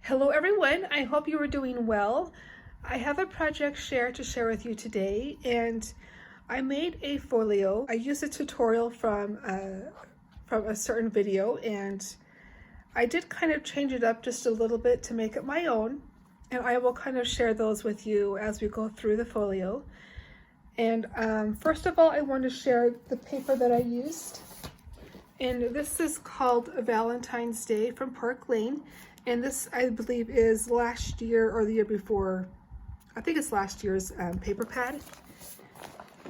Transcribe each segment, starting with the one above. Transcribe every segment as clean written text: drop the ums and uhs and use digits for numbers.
Hello everyone, I hope you are doing well. I have a project to share with you today, and I made a folio. I used a tutorial from a certain video, and I did kind of change it up just a little bit to make it my own, and I will kind of share those with you as we go through the folio. And first of all, I want to share the paper that I used, and this is called Valentine's Day from Park Lane. And this, I believe, is last year or the year before. I think it's last year's paper pad.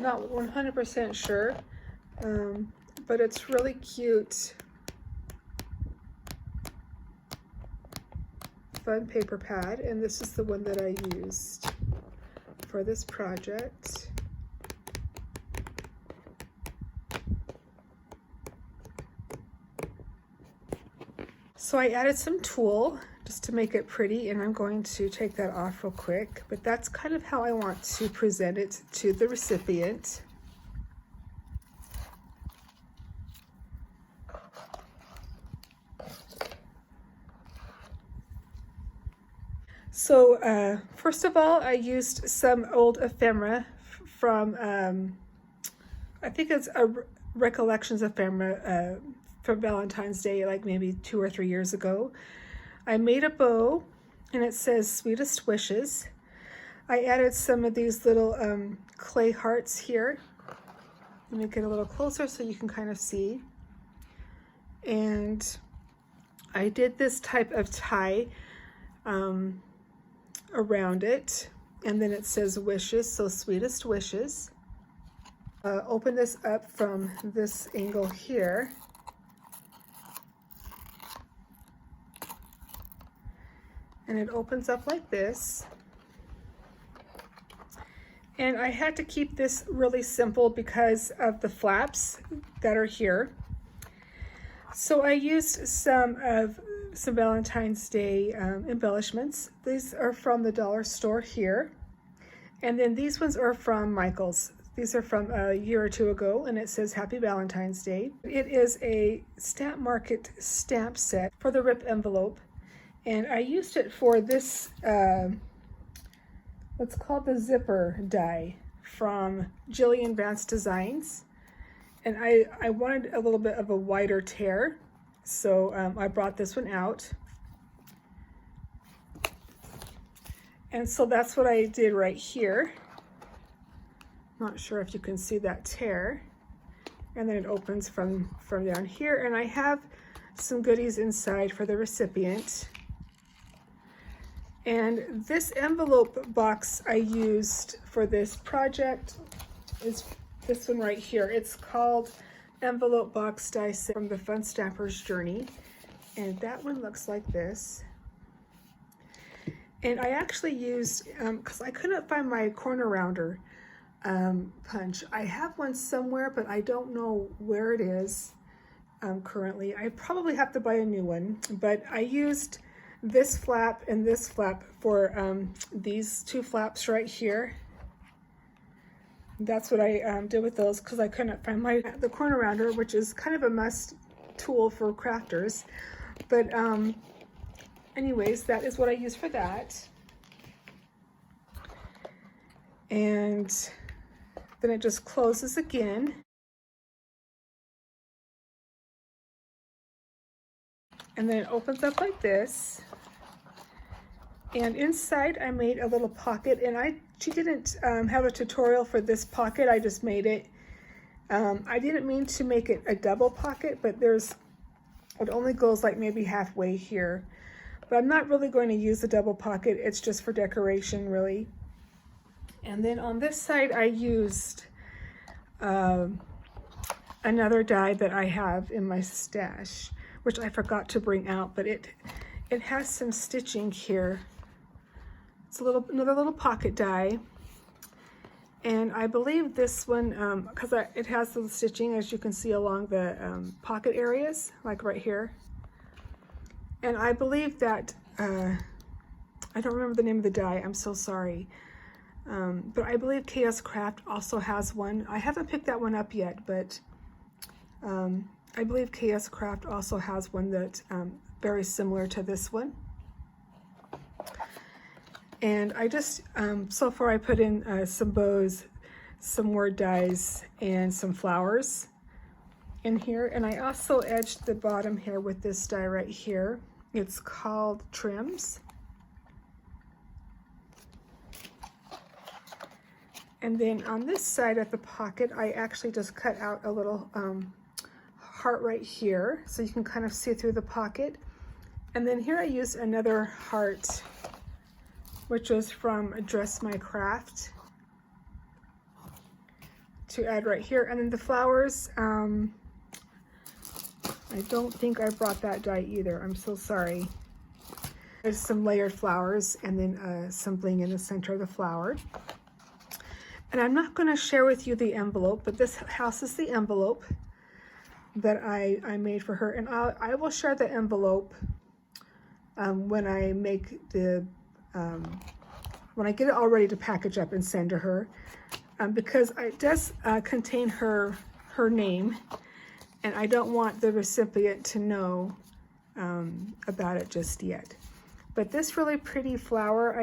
Not 100% sure, but it's really cute. Fun paper pad, and this is the one that I used for this project. So I added some tulle just to make it pretty, and I'm going to take that off real quick, but that's kind of how I want to present it to the recipient. So first of all, I used some old ephemera from, I think it's a Recollections ephemera for Valentine's Day, like maybe 2 or 3 years ago. I made a bow, and it says Sweetest Wishes. I added some of these little clay hearts here. Let me get a little closer so you can kind of see. And I did this type of tie around it, and then it says wishes, so Sweetest Wishes. Open this up from this angle here. And it opens up like this. And I had to keep this really simple because of the flaps that are here. So I used some Valentine's Day embellishments. These are from the dollar store here. And then these ones are from Michael's. These are from a year or two ago, and it says Happy Valentine's Day. It is a Stamp Market stamp set for the rip envelope. And I used it for this, what's called the zipper die from Jillian Vance Designs. And I wanted a little bit of a wider tear, so I brought this one out. And so that's what I did right here. Not sure if you can see that tear. And then it opens from down here. And I have some goodies inside for the recipient. And this envelope box I used for this project is this one right here. It's called Envelope Box Die Set from the Fun Stamper's Journey. And that one looks like this. And I actually used, because I couldn't find my corner rounder punch. I have one somewhere, but I don't know where it is currently. I probably have to buy a new one, but I used this flap and this flap for these two flaps right here. That's what I did with those because I couldn't find the corner rounder, which is kind of a must tool for crafters. But anyways, that is what I used for that. And then it just closes again. And then it opens up like this. And inside I made a little pocket, and she didn't have a tutorial for this pocket, I just made it. I didn't mean to make it a double pocket, but it only goes like maybe halfway here. But I'm not really going to use the double pocket, it's just for decoration really. And then on this side I used another die that I have in my stash, which I forgot to bring out, but it has some stitching here. It's another little pocket die, and I believe this one, because it has the stitching, as you can see, along the pocket areas, like right here. And I believe that, I don't remember the name of the die, I'm so sorry. But I believe Chaos Craft also has one. I haven't picked that one up yet, but I believe Chaos Craft also has one that's very similar to this one. And I just, so far I put in some bows, some more dies, and some flowers in here. And I also edged the bottom here with this die right here. It's called Trims. And then on this side at the pocket, I actually just cut out a little heart right here, so you can kind of see through the pocket. And then here I used another heart, which was from Dress My Craft, to add right here. And then the flowers, I don't think I brought that die either. I'm so sorry. There's some layered flowers and then some bling in the center of the flower. And I'm not going to share with you the envelope, but this house is the envelope that I made for her. And I will share the envelope when I make the, when I get it all ready to package up and send to her. Because it does contain her name, and I don't want the recipient to know about it just yet. But this really pretty flower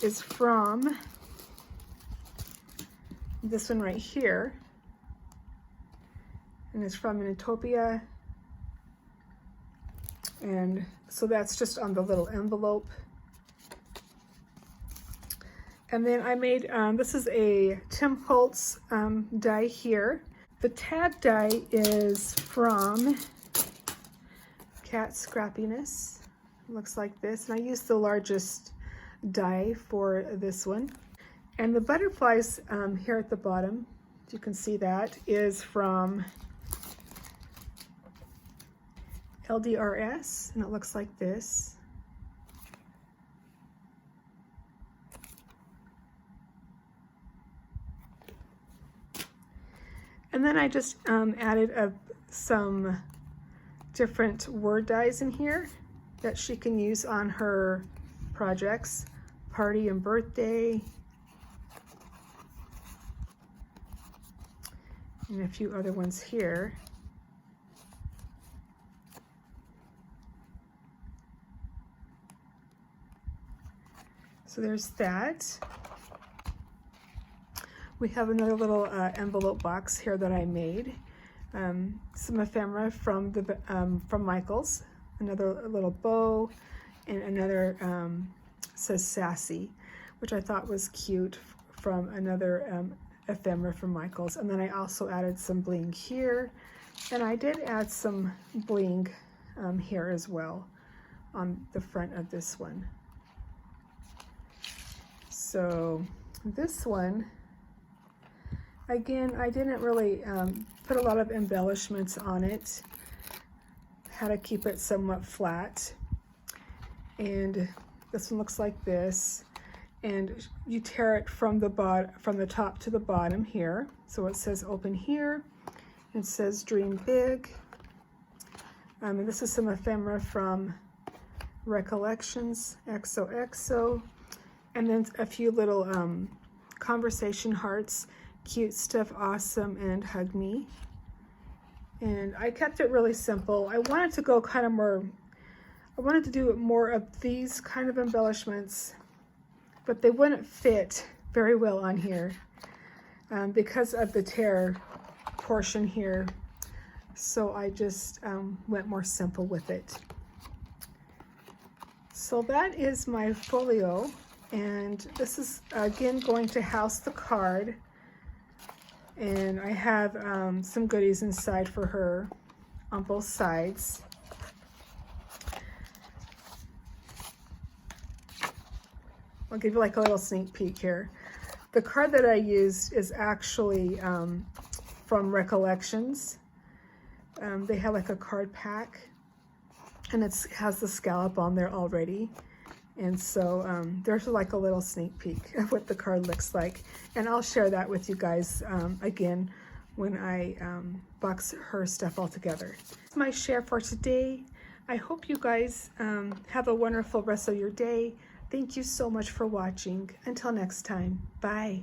is from this one right here, and it's from Utopia, and so that's just on the little envelope. And then I made, this is a Tim Holtz die here. The tab die is from Cat Scrappiness. It looks like this, and I used the largest die for this one. And the butterflies here at the bottom, you can see that, is from LDRS, and it looks like this. And then I just added some different word dies in here that she can use on her projects, party and birthday, and a few other ones here. So there's that. We have another little envelope box here that I made. Some ephemera from Michaels, another little bow, and another says Sassy, which I thought was cute, from another ephemera from Michaels. And then I also added some bling here, and I did add some bling here as well on the front of this one. So this one, again, I didn't really put a lot of embellishments on it. How to keep it somewhat flat. And this one looks like this. And you tear it from the top to the bottom here. So it says open here. It says dream big. And this is some ephemera from Recollections, XOXO. And then a few little conversation hearts. Cute stuff, awesome, and hug me. And I kept it really simple. I wanted to go kind of more, I wanted to do more of these kind of embellishments, but they wouldn't fit very well on here because of the tear portion here. So I just went more simple with it. So that is my folio, and this is again going to house the card. And I have some goodies inside for her on both sides. I'll give you like a little sneak peek here. The card that I used is actually from Recollections. They have like a card pack, and it has the scallop on there already. And so there's like a little sneak peek of what the card looks like. And I'll share that with you guys again when I box her stuff all together. That's my share for today. I hope you guys have a wonderful rest of your day. Thank you so much for watching. Until next time, bye.